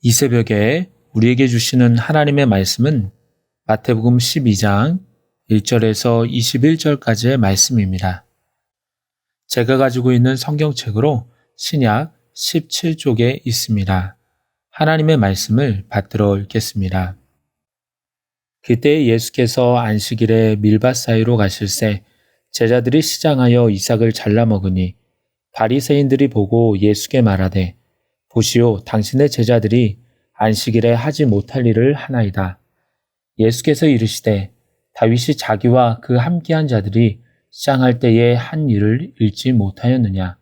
이 새벽에 우리에게 주시는 하나님의 말씀은 마태복음 12장 1절에서 21절까지의 말씀입니다. 제가 가지고 있는 성경책으로 신약 17쪽에 있습니다. 하나님의 말씀을 받들어 읽겠습니다. 그때 예수께서 안식일에 밀밭 사이로 가실새 제자들이 시장하여 이삭을 잘라 먹으니 바리새인들이 보고 예수께 말하되 보시오, 당신의 제자들이 안식일에 하지 못할 일을 하나이다. 예수께서 이르시되 다윗이 자기와 그 함께한 자들이 시장할 때에 한 일을 잃지 못하였느냐.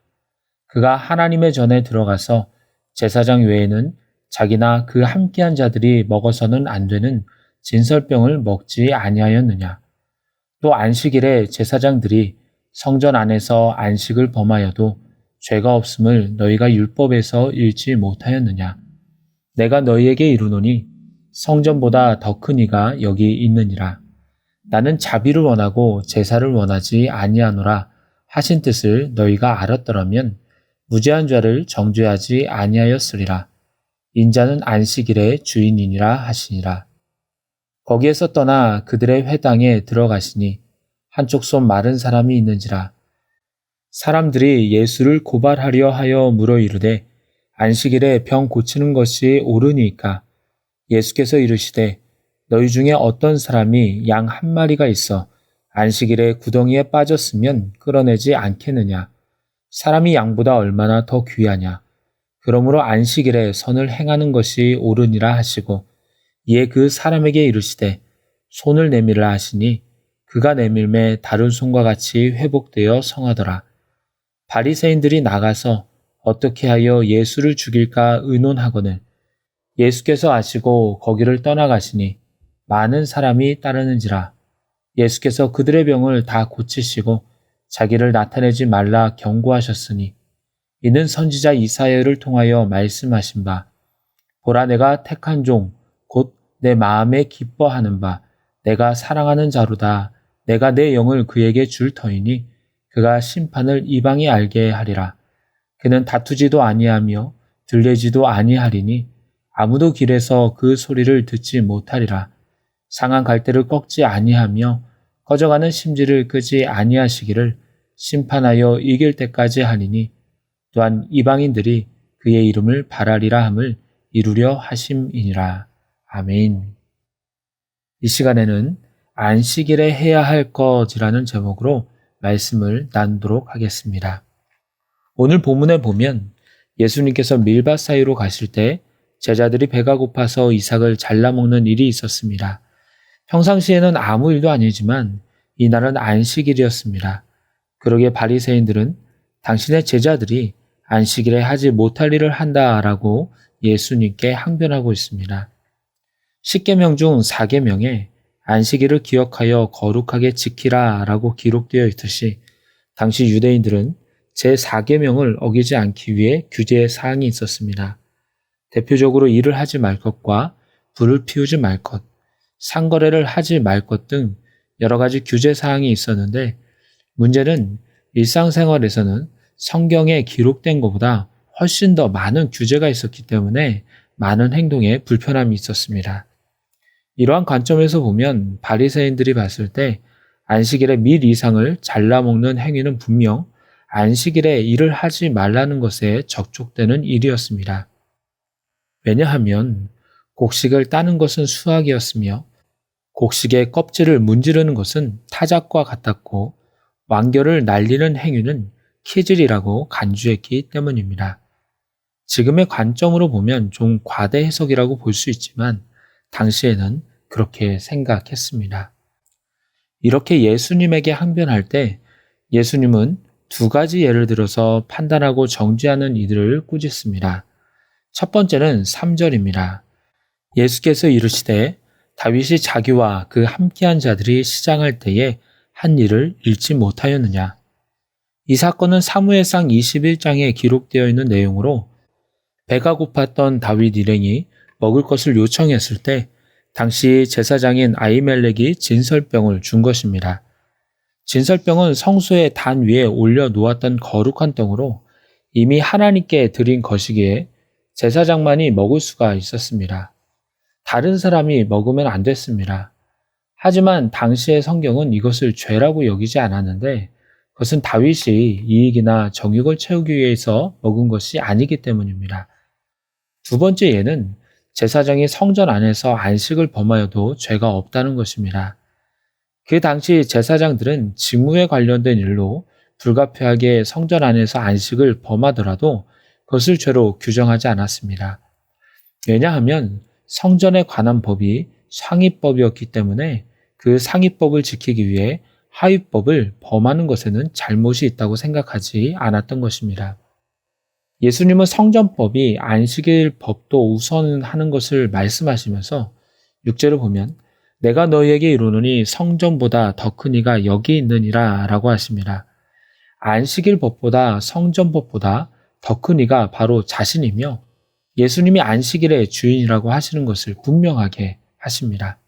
그가 하나님의 전에 들어가서 제사장 외에는 자기나 그 함께한 자들이 먹어서는 안 되는 진설병을 먹지 아니하였느냐. 또 안식일에 제사장들이 성전 안에서 안식을 범하여도 죄가 없음을 너희가 율법에서 읽지 못하였느냐. 내가 너희에게 이르노니 성전보다 더 큰 이가 여기 있느니라. 나는 자비를 원하고 제사를 원하지 아니하노라 하신 뜻을 너희가 알았더라면 무죄한 자를 정죄하지 아니하였으리라. 인자는 안식일의 주인이니라 하시니라. 거기에서 떠나 그들의 회당에 들어가시니 한쪽 손 마른 사람이 있는지라. 사람들이 예수를 고발하려 하여 물어 이르되 안식일에 병 고치는 것이 옳으니까. 예수께서 이르시되 너희 중에 어떤 사람이 양 한 마리가 있어 안식일에 구덩이에 빠졌으면 끌어내지 않겠느냐. 사람이 양보다 얼마나 더 귀하냐. 그러므로 안식일에 선을 행하는 것이 옳으니라 하시고 이에 그 사람에게 이르시되 손을 내밀라 하시니 그가 내밀매 다른 손과 같이 회복되어 성하더라. 바리새인들이 나가서 어떻게 하여 예수를 죽일까 의논하거늘 예수께서 아시고 거기를 떠나가시니 많은 사람이 따르는지라. 예수께서 그들의 병을 다 고치시고 자기를 나타내지 말라 경고하셨으니 이는 선지자 이사야를 통하여 말씀하신 바 보라 내가 택한 종 곧 내 마음에 기뻐하는 바 내가 사랑하는 자로다. 내가 내 영을 그에게 줄 터이니 그가 심판을 이방이 알게 하리라. 그는 다투지도 아니하며 들레지도 아니하리니 아무도 길에서 그 소리를 듣지 못하리라. 상한 갈대를 꺾지 아니하며 꺼져가는 심지를 끄지 아니하시기를 심판하여 이길 때까지 하리니 또한 이방인들이 그의 이름을 바라리라 함을 이루려 하심이니라. 아멘. 이 시간에는 안식일에 해야 할 것이라는 제목으로 말씀을 나누도록 하겠습니다. 오늘 본문에 보면 예수님께서 밀밭 사이로 가실 때 제자들이 배가 고파서 이삭을 잘라 먹는 일이 있었습니다. 평상시에는 아무 일도 아니지만 이날은 안식일이었습니다. 그러기에 바리새인들은 당신의 제자들이 안식일에 하지 못할 일을 한다라고 예수님께 항변하고 있습니다. 10계명 중 4계명에 안식일을 기억하여 거룩하게 지키라라고 기록되어 있듯이 당시 유대인들은 제4계명을 어기지 않기 위해 규제 사항이 있었습니다. 대표적으로 일을 하지 말 것과 불을 피우지 말 것, 상거래를 하지 말 것 등 여러 가지 규제 사항이 있었는데 문제는 일상생활에서는 성경에 기록된 것보다 훨씬 더 많은 규제가 있었기 때문에 많은 행동에 불편함이 있었습니다. 이러한 관점에서 보면 바리새인들이 봤을 때 안식일에 밀 이상을 잘라먹는 행위는 분명 안식일에 일을 하지 말라는 것에 적족되는 일이었습니다. 왜냐하면 곡식을 따는 것은 수학이었으며 곡식의 껍질을 문지르는 것은 타작과 같았고 완결을 날리는 행위는 키질이라고 간주했기 때문입니다. 지금의 관점으로 보면 좀 과대 해석이라고 볼 수 있지만 당시에는 그렇게 생각했습니다. 이렇게 예수님에게 항변할 때 예수님은 두 가지 예를 들어서 판단하고 정죄하는 이들을 꾸짖습니다. 첫 번째는 3절입니다. 예수께서 이르시되 다윗이 자기와 그 함께한 자들이 시장할 때에 한 일을 잃지 못하였느냐. 이 사건은 사무엘상 21장에 기록되어 있는 내용으로 배가 고팠던 다윗 일행이 먹을 것을 요청했을 때 당시 제사장인 아히멜렉이 진설병을 준 것입니다. 진설병은 성소의 단 위에 올려 놓았던 거룩한 떡으로 이미 하나님께 드린 것이기에 제사장만이 먹을 수가 있었습니다. 다른 사람이 먹으면 안 됐습니다. 하지만 당시의 성경은 이것을 죄라고 여기지 않았는데 그것은 다윗이 이익이나 정욕을 채우기 위해서 먹은 것이 아니기 때문입니다. 두 번째 예는 제사장이 성전 안에서 안식을 범하여도 죄가 없다는 것입니다. 그 당시 제사장들은 직무에 관련된 일로 불가피하게 성전 안에서 안식을 범하더라도 그것을 죄로 규정하지 않았습니다. 왜냐하면 성전에 관한 법이 상위법이었기 때문에 그 상위법을 지키기 위해 하위법을 범하는 것에는 잘못이 있다고 생각하지 않았던 것입니다. 예수님은 성전법이 안식일 법도 우선하는 것을 말씀하시면서 6절을 보면 내가 너희에게 이르노니 성전보다 더 큰 이가 여기 있느니라 라고 하십니다. 안식일 법보다 성전법보다 더 큰 이가 바로 자신이며 예수님이 안식일의 주인이라고 하시는 것을 분명하게 하십니다.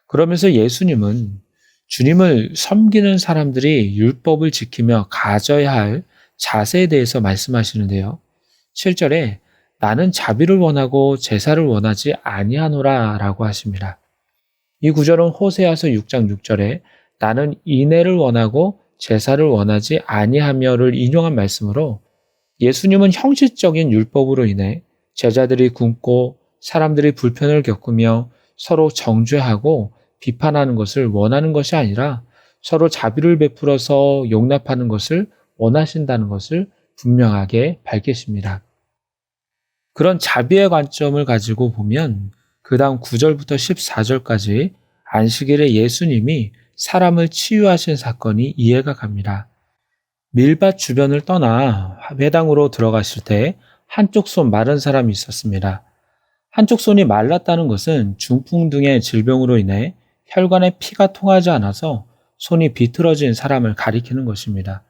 그러면서 예수님은 주님을 섬기는 사람들이 율법을 지키며 가져야 할 자세에 대해서 말씀하시는데요. 7절에 나는 자비를 원하고 제사를 원하지 아니하노라 라고 하십니다. 이 구절은 호세아서 6장 6절에 나는 인애를 원하고 제사를 원하지 아니하며를 인용한 말씀으로 예수님은 형식적인 율법으로 인해 제자들이 굶고 사람들이 불편을 겪으며 서로 정죄하고 비판하는 것을 원하는 것이 아니라 서로 자비를 베풀어서 용납하는 것을 원하신다는 것을 분명하게 밝히십니다. 그런 자비의 관점을 가지고 보면 그 다음 9절부터 14절까지 안식일에 예수님이 사람을 치유하신 사건이 이해가 갑니다. 밀밭 주변을 떠나 회당으로 들어가실 때 한쪽 손 마른 사람이 있었습니다. 한쪽 손이 말랐다는 것은 중풍 등의 질병으로 인해 혈관에 피가 통하지 않아서 손이 비틀어진 사람을 가리키는 것입니다.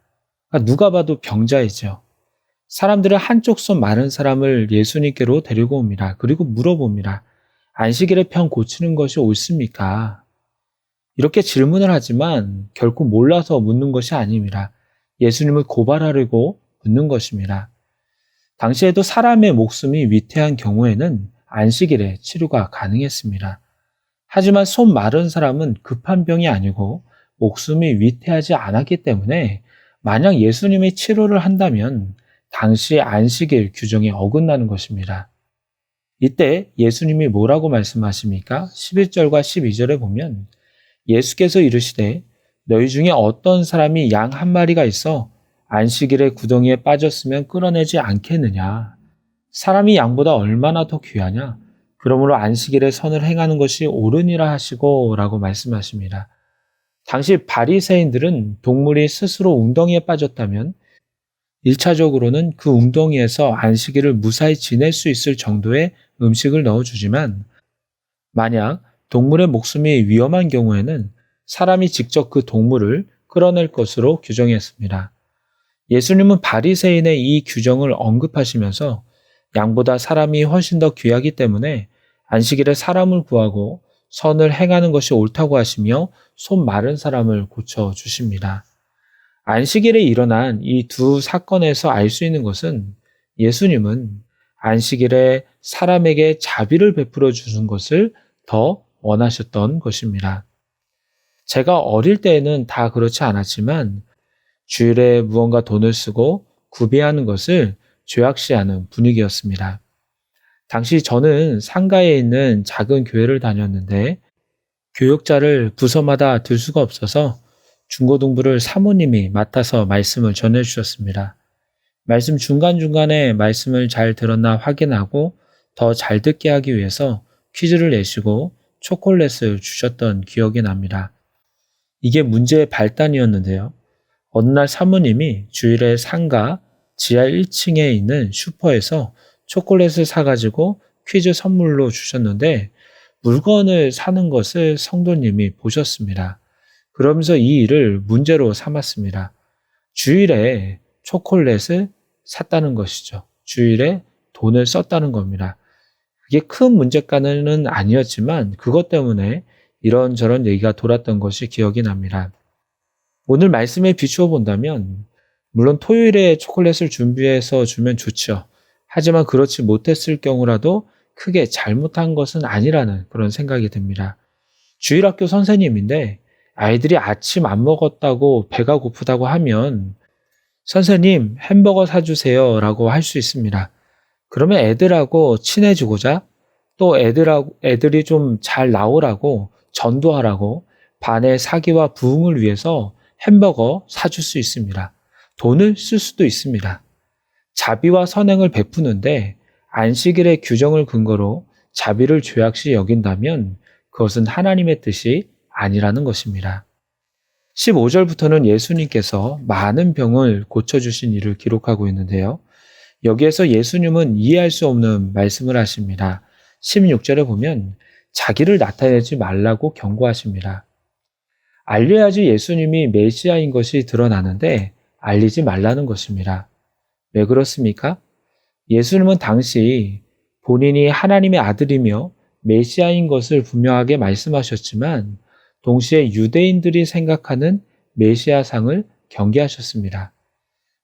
그러니까 누가 봐도 병자이죠. 사람들은 한쪽 손 마른 사람을 예수님께로 데리고 옵니다. 그리고 물어봅니다. 안식일에 병 고치는 것이 옳습니까? 이렇게 질문을 하지만 결코 몰라서 묻는 것이 아닙니다. 예수님을 고발하려고 묻는 것입니다. 당시에도 사람의 목숨이 위태한 경우에는 안식일에 치료가 가능했습니다. 하지만 손 마른 사람은 급한 병이 아니고 목숨이 위태하지 않았기 때문에 만약 예수님이 치료를 한다면 당시 안식일 규정에 어긋나는 것입니다. 이때 예수님이 뭐라고 말씀하십니까? 11절과 12절에 보면 예수께서 이르시되 너희 중에 어떤 사람이 양 한 마리가 있어 안식일에 구덩이에 빠졌으면 끌어내지 않겠느냐. 사람이 양보다 얼마나 더 귀하냐. 그러므로 안식일에 선을 행하는 것이 옳으니라 하시고 라고 말씀하십니다. 당시 바리새인들은 동물이 스스로 웅덩이에 빠졌다면 1차적으로는 그 웅덩이에서 안식일을 무사히 지낼 수 있을 정도의 음식을 넣어주지만 만약 동물의 목숨이 위험한 경우에는 사람이 직접 그 동물을 끌어낼 것으로 규정했습니다. 예수님은 바리새인의 이 규정을 언급하시면서 양보다 사람이 훨씬 더 귀하기 때문에 안식일에 사람을 구하고 선을 행하는 것이 옳다고 하시며 손 마른 사람을 고쳐주십니다. 안식일에 일어난 이 두 사건에서 알 수 있는 것은 예수님은 안식일에 사람에게 자비를 베풀어 주는 것을 더 원하셨던 것입니다. 제가 어릴 때에는 다 그렇지 않았지만 주일에 무언가 돈을 쓰고 구비하는 것을 죄악시하는 분위기였습니다. 당시 저는 상가에 있는 작은 교회를 다녔는데 교역자를 부서마다 둘 수가 없어서 중고등부를 사모님이 맡아서 말씀을 전해주셨습니다. 말씀 중간중간에 말씀을 잘 들었나 확인하고 더 잘 듣게 하기 위해서 퀴즈를 내시고 초콜릿을 주셨던 기억이 납니다. 이게 문제의 발단이었는데요. 어느 날 사모님이 주일에 상가 지하 1층에 있는 슈퍼에서 초콜릿을 사가지고 퀴즈 선물로 주셨는데 물건을 사는 것을 성도님이 보셨습니다. 그러면서 이 일을 문제로 삼았습니다. 주일에 초콜릿을 샀다는 것이죠. 주일에 돈을 썼다는 겁니다. 그게 큰 문제까지는 아니었지만 그것 때문에 이런저런 얘기가 돌았던 것이 기억이 납니다. 오늘 말씀에 비추어 본다면 물론 토요일에 초콜릿을 준비해서 주면 좋죠. 하지만 그렇지 못했을 경우라도 크게 잘못한 것은 아니라는 그런 생각이 듭니다. 주일학교 선생님인데 아이들이 아침 안 먹었다고 배가 고프다고 하면 선생님 햄버거 사주세요 라고 할 수 있습니다. 그러면 애들하고 친해지고자 또 애들이 좀 잘 나오라고 전도하라고 반의 사기와 부흥을 위해서 햄버거 사줄 수 있습니다. 돈을 쓸 수도 있습니다. 자비와 선행을 베푸는데 안식일의 규정을 근거로 자비를 죄악시 여긴다면 그것은 하나님의 뜻이 아니라는 것입니다. 15절부터는 예수님께서 많은 병을 고쳐주신 일을 기록하고 있는데요. 여기에서 예수님은 이해할 수 없는 말씀을 하십니다. 16절에 보면 자기를 나타내지 말라고 경고하십니다. 알려야지 예수님이 메시아인 것이 드러나는데 알리지 말라는 것입니다. 왜 그렇습니까? 예수님은 당시 본인이 하나님의 아들이며 메시아인 것을 분명하게 말씀하셨지만 동시에 유대인들이 생각하는 메시아상을 경계하셨습니다.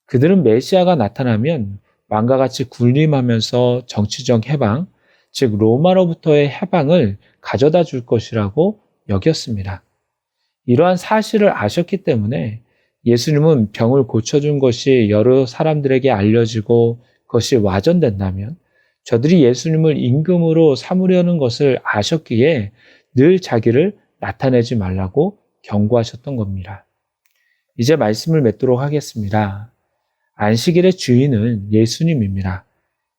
그들은 메시아가 나타나면 왕과 같이 군림하면서 정치적 해방, 즉 로마로부터의 해방을 가져다 줄 것이라고 여겼습니다. 이러한 사실을 아셨기 때문에 예수님은 병을 고쳐준 것이 여러 사람들에게 알려지고 그것이 와전된다면 저들이 예수님을 임금으로 삼으려는 것을 아셨기에 늘 자기를 나타내지 말라고 경고하셨던 겁니다. 이제 말씀을 맺도록 하겠습니다. 안식일의 주인은 예수님입니다.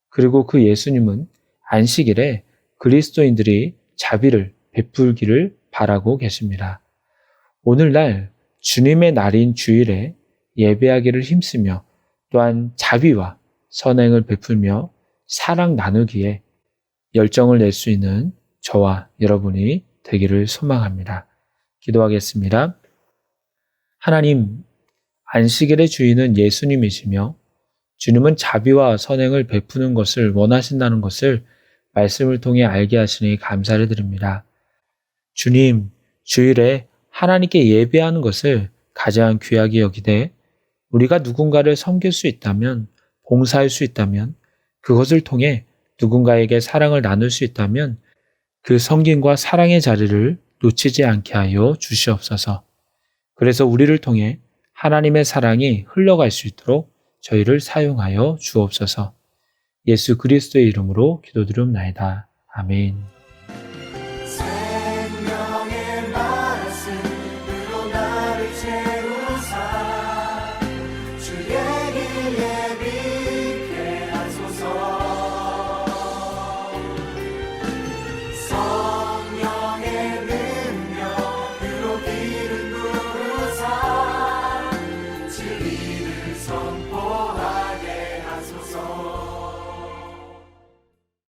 그리고 그 예수님은 안식일에 그리스도인들이 자비를 베풀기를 바라고 계십니다. 오늘날 주님의 날인 주일에 예배하기를 힘쓰며 또한 자비와 선행을 베풀며 사랑 나누기에 열정을 낼 수 있는 저와 여러분이 되기를 소망합니다. 기도하겠습니다. 하나님, 안식일의 주인은 예수님이시며 주님은 자비와 선행을 베푸는 것을 원하신다는 것을 말씀을 통해 알게 하시니 감사를 드립니다. 주님, 주일에 하나님께 예배하는 것을 가장 귀하게 여기되 우리가 누군가를 섬길 수 있다면, 봉사할 수 있다면, 그것을 통해 누군가에게 사랑을 나눌 수 있다면 그 섬김과 사랑의 자리를 놓치지 않게 하여 주시옵소서. 그래서 우리를 통해 하나님의 사랑이 흘러갈 수 있도록 저희를 사용하여 주옵소서. 예수 그리스도의 이름으로 기도드리옵나이다. 아멘.